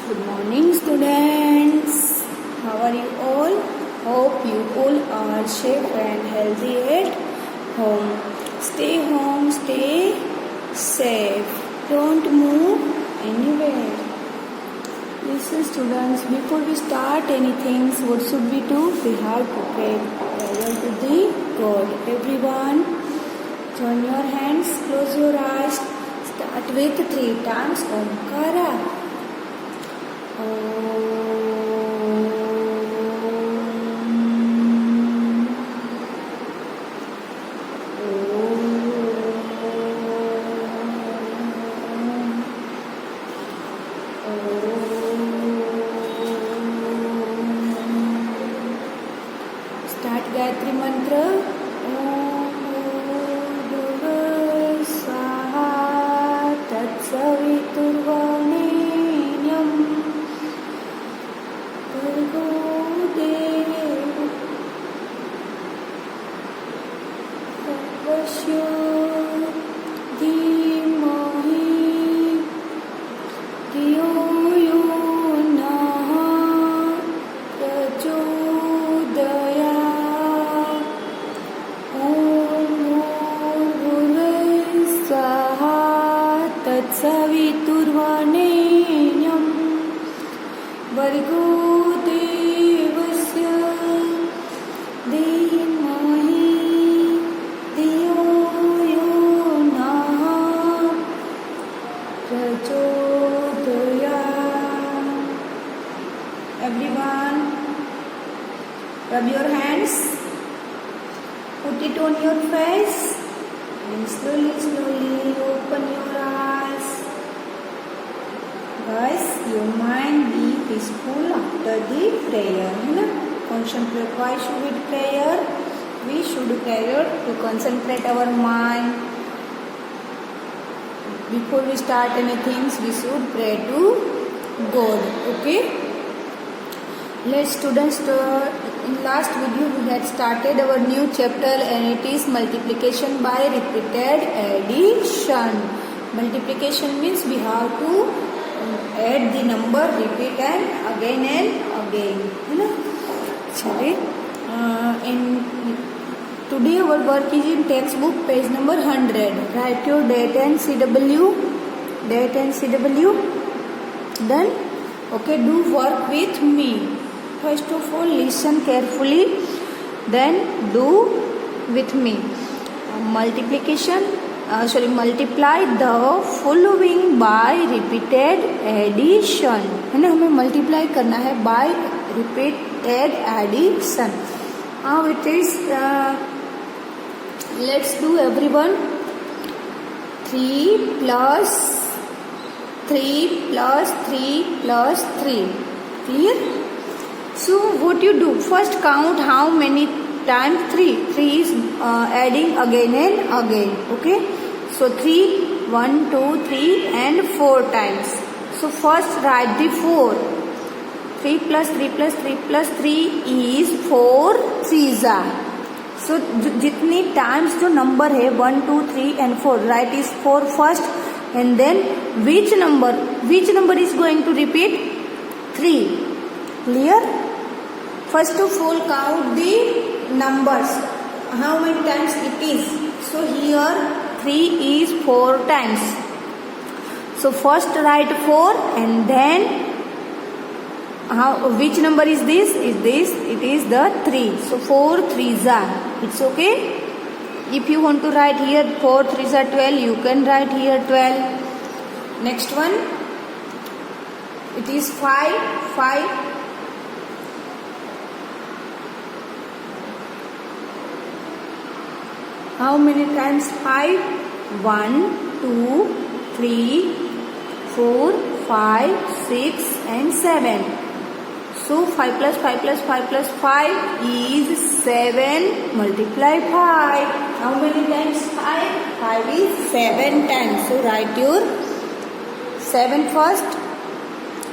Good morning, students. How are you all? Hope you all are safe and healthy at home. Stay safe. Don't move anywhere. Listen, students, before we start anything, what should we do? We have to pray prayer to the God. Everyone, join your hands, close your eyes. Start with 3 times Omkara. Start Gayatri Mantra. Tatsaviturvarenyam Bhargo Devasya Dhimahi Dhiyo Yo Nah Prachodayat Om Bhurvuvah Swaha Tatsaviturvarenyam Bhargo Devasya Dhimahi Dhiyo Yo Nah Prachodayat. Everyone, rub your hands, put it on your face, and slowly open your eyes. Guys, your mind be peaceful after the prayer. Concentrate. Why should we prayer? We should prayer to concentrate our mind. Before we start anything, we should pray to God. Okay? Let's students, in last video we had started our new chapter and it is multiplication by repeated addition. Multiplication means we have to add the number, repeat and again. Today our work is in textbook page number 100. Write your date and CW. Then, okay, do work with me. First of all, listen carefully, then do with me. Multiply the following by repeated addition. है ना, हमें multiply करना है by repeated addition. How it is? Let's do everyone. 3 plus 3 plus 3 plus 3. Clear? So what you do? First count how many times 3. 3 is adding again and again. Okay. So 3, 1, 2, 3 and 4 times. So first write the 4. 3 plus 3 plus 3 plus 3 is 4 3s are. So जितनी times जो number है 1, 2, 3 and 4, write is 4 first and then which number is going to repeat? 3. Clear? First of all, count the numbers. How many times it is? So here 3 is 4 times. So first write 4 and then which number is this? It is the 3. So 4 3s are. It's okay. If you want to write here 4 3s are 12, you can write here 12. Next one. It is 5. How many times 5? 1, 2, 3, 4, 5, 6 and 7. So 5 plus 5 plus 5 plus 5 is 7. Multiply 5. How many times 5? 5 is 7 times. So write your 7 first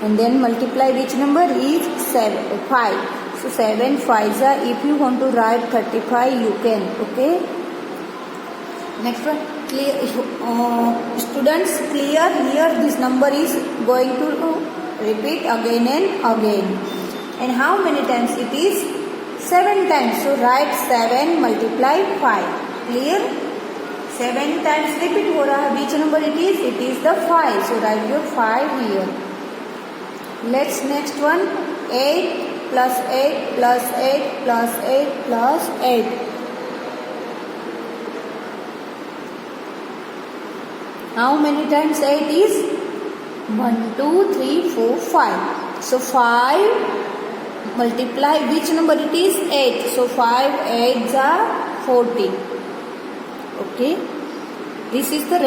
and then multiply which number is 5. So 7 5s are. If you want to write 35, you can. Okay. Next one, clear, students, clear here this number is going to repeat again and again. And how many times it is? 7 times. So write 7 multiply 5. Clear? 7 times repeat हो रहा है. Which number it is? It is the 5. So write your 5 here. Let's next one. 8 plus 8 plus 8 plus 8 plus 8. How many times 8 is? 1, 2, 3, 4, 5. So 5 multiply which number it is? 8. So 5 8s are 40. Okay. This is the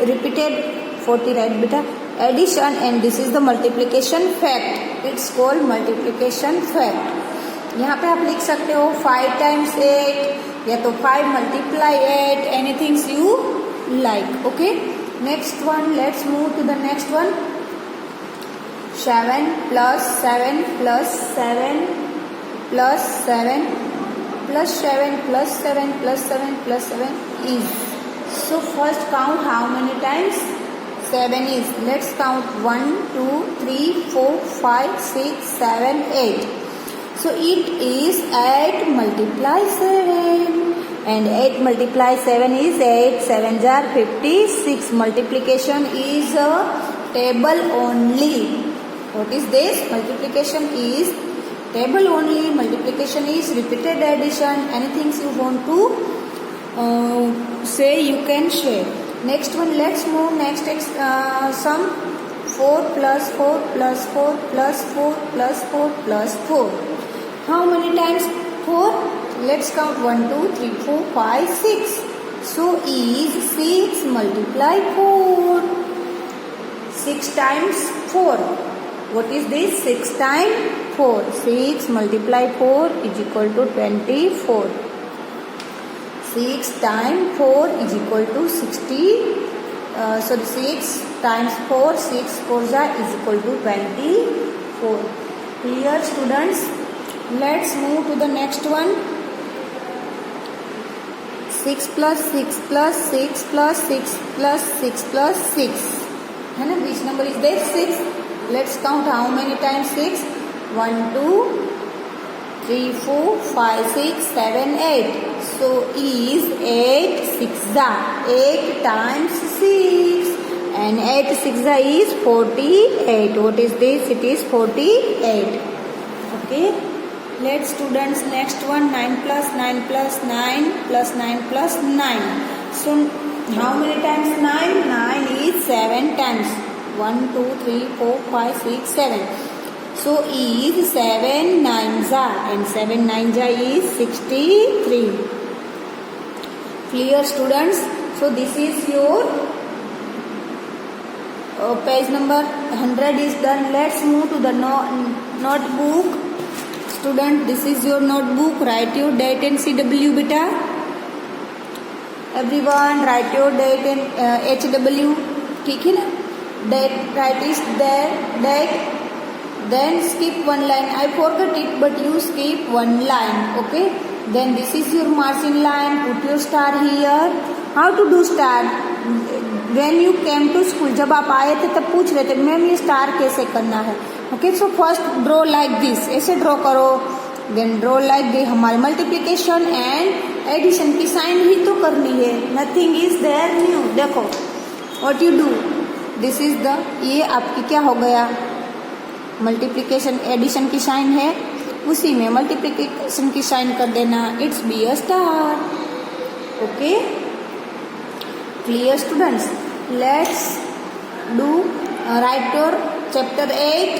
repeated 40, right beta? Addition, and this is the multiplication fact. It's called multiplication fact. यहाँ पे आप लिख सकते हो 5 times 8 या तो 5 multiply 8, anything you like. Okay. Next one, let's move to the next one. 7 plus 7 plus 7 plus 7 plus 7 plus 7 plus 7 plus 7 is. So first count how many times 7 is. Let's count 1, 2, 3, 4, 5, 6, 7, 8. So it is 8 multiply 7. And 8 multiply 7 is 8, 7s are 56. Multiplication is a table only. What is this? Multiplication is table only. Multiplication is repeated addition. Anything you want to say, you can share. Next one, let's move next sum. 4 plus 4 plus 4 plus 4 plus 4 plus 4. How many times 4? Let's count 1, 2, 3, 4, 5, 6. So is 6 multiply 4. 6 times 4. What is this? 6 times 4. 6 multiply 4 is equal to 24. 6 times 4 is equal to 60. So 6 times 4, 6 4s is equal to 24. Clear, students? Let's move to the next one. 6 plus 6 plus 6 plus 6 plus 6 plus 6. है ना? Which number is there? 6. Let's count how many times 6. 1, 2, 3, 4, 5, 6, 7, 8. So is 8 6 8 times 6. And 8 6 is 48. What is this? It is 48. Okay. Let's students next one. 9 plus 9 plus 9 plus 9 plus 9. So how many times 9? 9 is 7 times. 1, 2, 3, 4, 5, 6, 7. So is 7 9s are, and 7 9s is 63. Clear, students? So this is your page number 100 is done. Let's move to the notebook. Student, this is your notebook. Write your date and CW beta. Everyone write your date and HW. ठीक है ना? Date, write is there, date. Then skip one line. I forgot it, but you skip one line. Okay. Then this is your margin line. Put your star here. How to do star? When you came to school, जब आप आए थे तब पूछ रहे थे ma'am ये star कैसे करना है. Okay, so first draw like this. ऐसे ड्रॉ करो. Then draw like this. हमारे मल्टीप्लिकेशन एंड एडिशन की साइन ही तो करनी है. Nothing is there new. देखो what you do. This is the, ये आपकी क्या हो गया, मल्टीप्लिकेशन एडिशन की साइन है, उसी में मल्टीप्लिकेशन की साइन कर देना. It's be a star. Okay, clear students? Let's do right your chapter 8.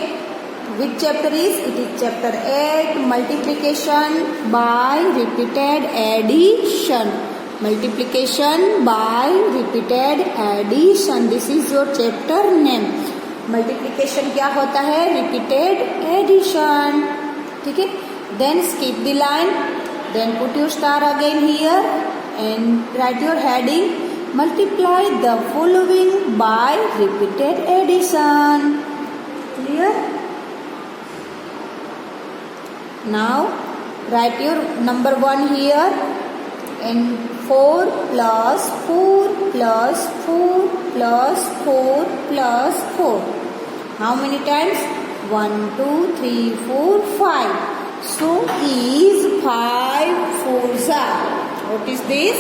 Which chapter is? It is chapter 8, multiplication by repeated addition. Multiplication by repeated addition. This is your chapter name. Multiplication क्या होता है? Repeated addition. ठीक है? Then skip the line. Then put your star again here and write your heading. Multiply the following by repeated addition. Clear? Now write your number 1 here and 4 plus 4 plus 4 plus 4 plus 4. How many times? 1, 2, 3, 4, 5. So is 5 fours are. What is this?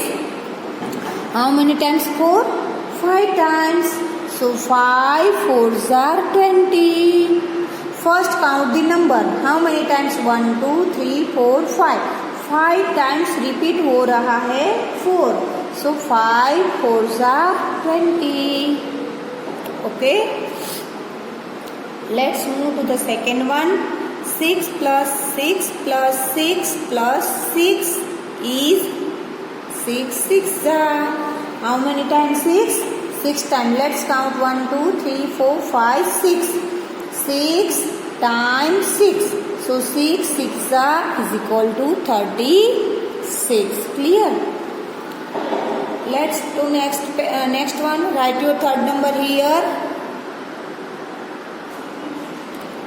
How many times 4? 5 times. So 5 fours are 20. First count the number. How many times? 1, 2, 3, 4, 5. 5 times repeat हो रहा है 4. So 5 fours are 20. Okay. Let's move to the second one. 6 plus 6 plus 6 plus 6 is 6 6 are. How many times 6? 6 times. Let's count 1, 2, 3, 4, 5, 6. 6 times 6. So 6 6 are is equal to 36. Clear? Let's do next one. Write your third number here.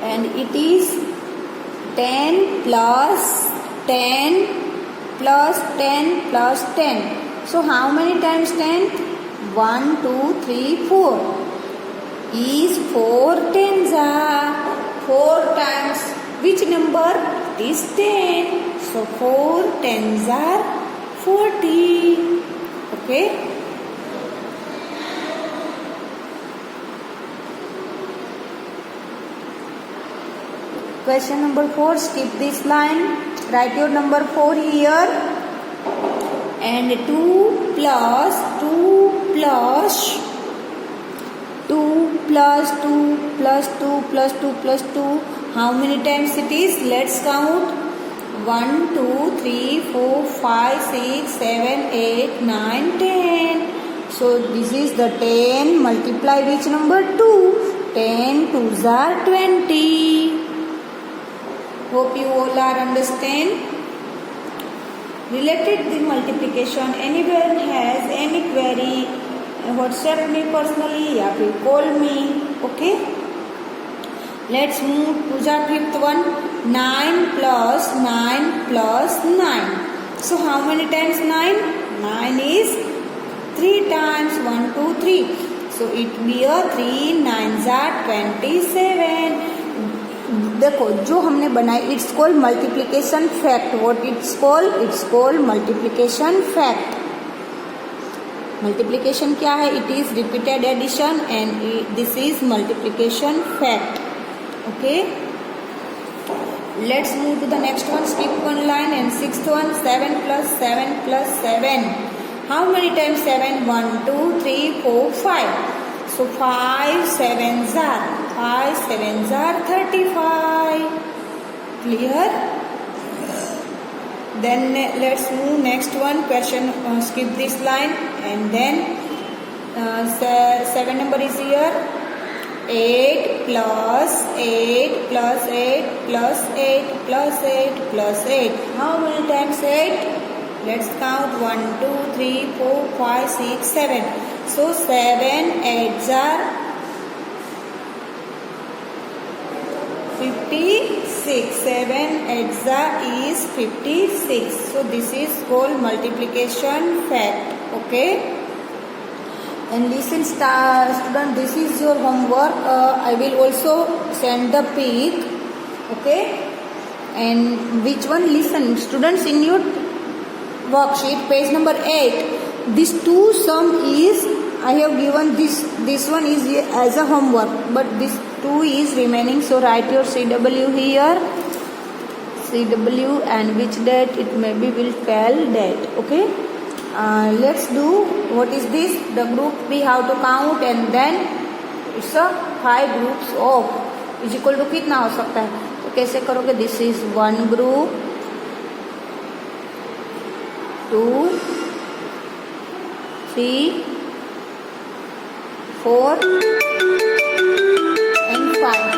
And it is 10 plus 10 plus 10 plus 10. So how many times 10? 1, 2, 3, 4. Is 4 tens are. 4 times which number? It is 10. So 4 tens are 40. Okay. Question number 4, skip this line. Write your number 4 here. And 2 plus 2 plus 2 plus 2 plus 2 plus 2 plus 2. How many times it is? Let's count. 1, 2, 3, 4, 5, 6, 7, 8, 9, 10. So this is the 10. Multiply which number? 2. 10 2s are 20. Hope you all are understand. Related the multiplication. Anyone has any query? WhatsApp me personally या फिर call me. Okay. Let's move to the fifth one. 9 plus 9 plus 9. So how many times 9? 9 is 3 times. 1, 2, 3. So it be a 3 9s are 27. देखो जो हमने बनाई it's called multiplication fact. What it's called multiplication fact. Multiplication क्या है? It is repeated addition and this is multiplication fact. Okay. Let's move to the next one. Skip one line and sixth one. 7 plus 7 plus 7. How many times 7? 1, 2, 3, 4, 5. So 5 7s are. 5 7s are 35. Clear? Then let's move next one. Question. Skip this line and then 7 number is here. 8 plus 8 plus 8 plus 8 plus 8 plus 8. How many times 8? Let's count. 1, 2, 3, 4, 5, 6, 7. So 7 8s are 56. 7 8s is 56. So this is called multiplication fact. Okay. And listen, student, this is your homework. I will also send the pic. Okay. And which one? Listen, students, in your worksheet, page number 8. This 2 sum is, I have given this one is as a homework, but this 2 is remaining. So write your CW here. CW and which date? It maybe will tell date. Okay. Let's do. What is this? The group we have to count and then it's a 5 groups of is equal to कितना हो सकता है? तो कैसे करोगे? This is 1 group, 2, 3, 4 and 5.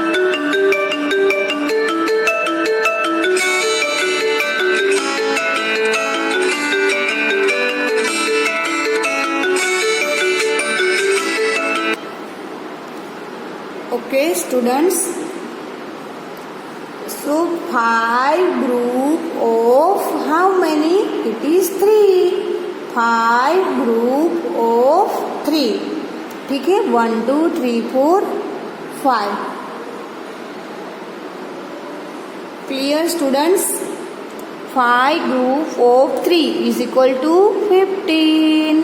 Okay, students. So 5 group of how many? It is 3. 5 group of 3. ठीक है. 1, 2, 3, 4, 5. Clear students? 5 group of 3 is equal to 15.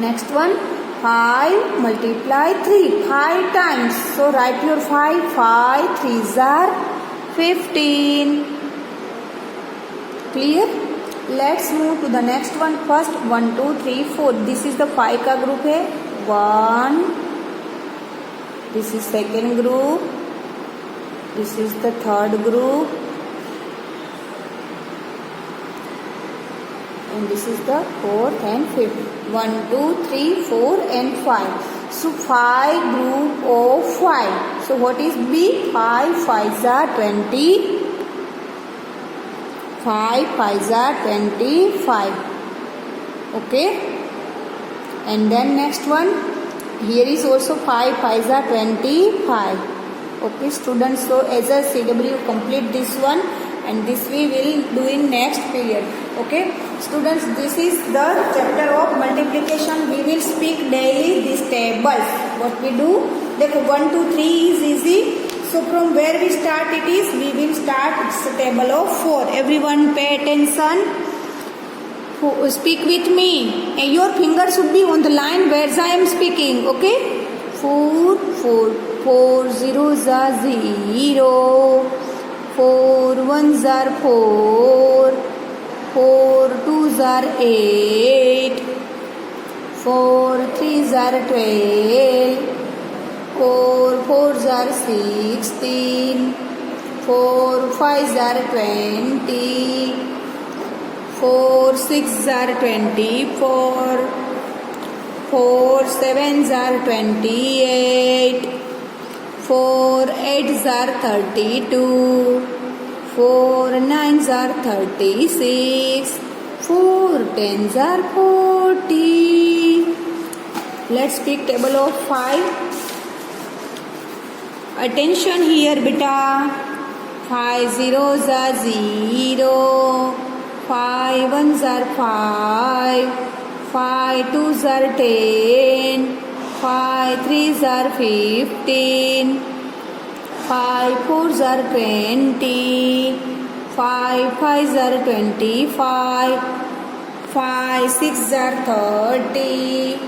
Next one, 5 multiply 3, 5 times. So write your 5, 5 3s are 15. Clear? Let's move to the next one. First 1, 2, 3, 4. This is the 5 का group है. 1. This is second group. This is the third group. And this is the fourth and fifth. 1, 2, 3, 4 and 5. So 5 group of 5. So what is B? 5 5s are 20. 5 5s are 25. Okay. And then next one. Here is also 5 5s are 25. Okay students. So as a CW complete this one. And this we will do in next period. Okay students, this is the chapter of multiplication. We will speak daily these tables. What we do, देखो 1 2 3 is easy. So from where we start it is, we will start it's a table of 4. Everyone pay attention. Speak with me. And your finger should be on the line where I am speaking. Okay. 4 4 4 zeros are 0. 4 1s are 4. 4 2s are 8. 4 3s are 12. 4 4s are 16. 4 5s are 20. 4 6s are 24. 4 7s are 28. 4 8s are 32. 4 9s are 36. 4 10s are 40. Let's speak table of 5. Attention here beta. 5 zeros are 0. 5 1s are 5. 5 2s are 10. 5 3s are 15. 5 4s are 20. 5 5s are 25. 5 6s are 30.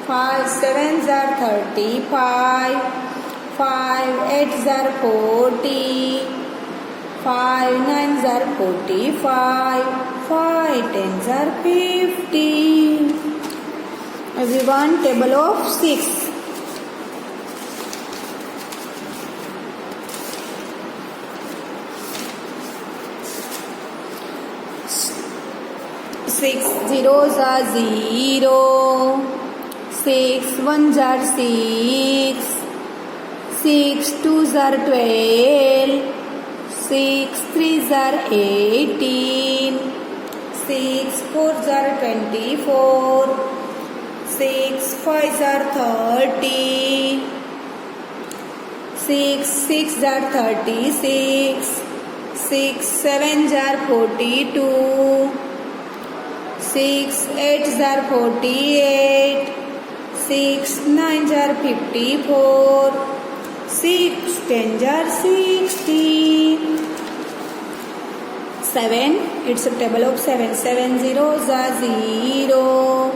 5 7s are 35. 5 8s are 40. 5 9s are 45. 5 10s are 50. Everyone, table of 6. 6 zeros are 0. 6 1s are 6. 6 2s are 12. 6 3s are 18. 6 4s are 24. 6 5s are 30. 6 6s are 36. 6 7s are 42. 6 8s are 48. 6 9s are 54. 6 10s are 60. 7. It's a table of 7. 7 zeros are 0.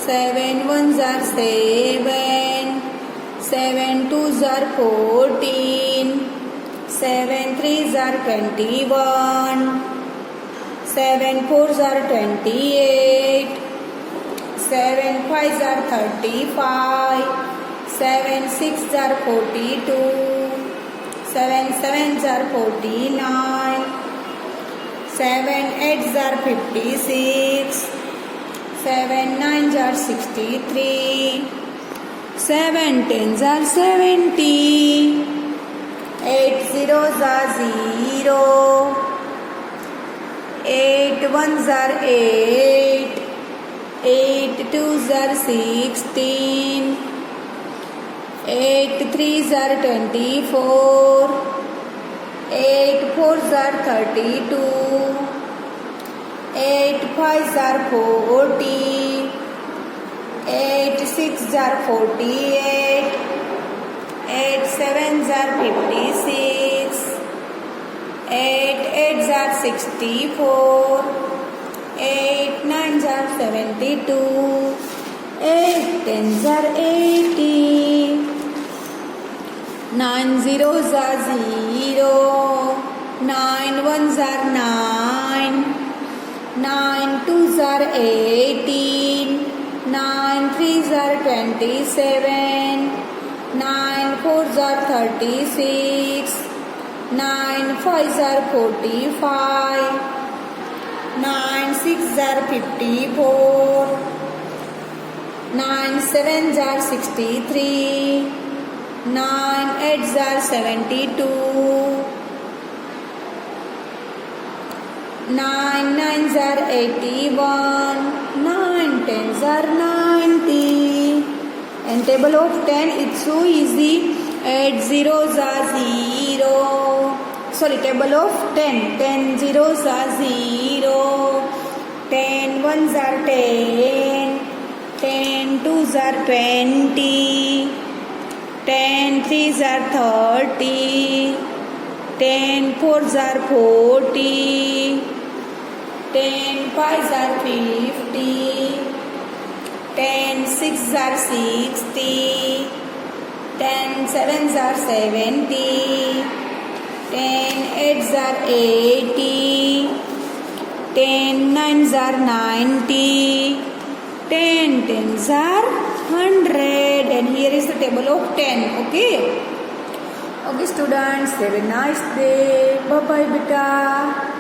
7 1s are 7. 7 2s are 14. 7 3s are 21. 7 4s are 28. 7 5s are 35. 7 6s are 42. 7 7s are 49. 7 8s are 56. 7 9s are 63. 7 10s are 70. 8 zeros are 0. 8 1s are 8. 8 2s are 16. 8 3s are 24. 8 4s are 32. 8 5s are 40. 8 6s are 48. 8 7s are 56. 64, 8 9s are 72, 8 10s are 80, 9 zeros are 0, 9 ones are 9, 9 twos are 18, 9 threes are 27, 9 fours are 36, 9 fives are 45, 9 sixes are 54, 9 sevens are 63, 9 eights are 72, 9 nines are 81, 9 tens are 90. And table of 10, it's so easy. 8 zeros are 0. Sorry, table of 10. 10 zeros are 0. 10 ones are 10. 10 twos are 20. 10 threes are 30. 10 fours are 40. 10 fives are 50. 10 sixes are 60. 10 sevens are 70. 10 eights are 80. 10 nines are 90. 10 tens are 100. And here is the table of 10. Okay. Okay students, have a nice day. Bye bye beta.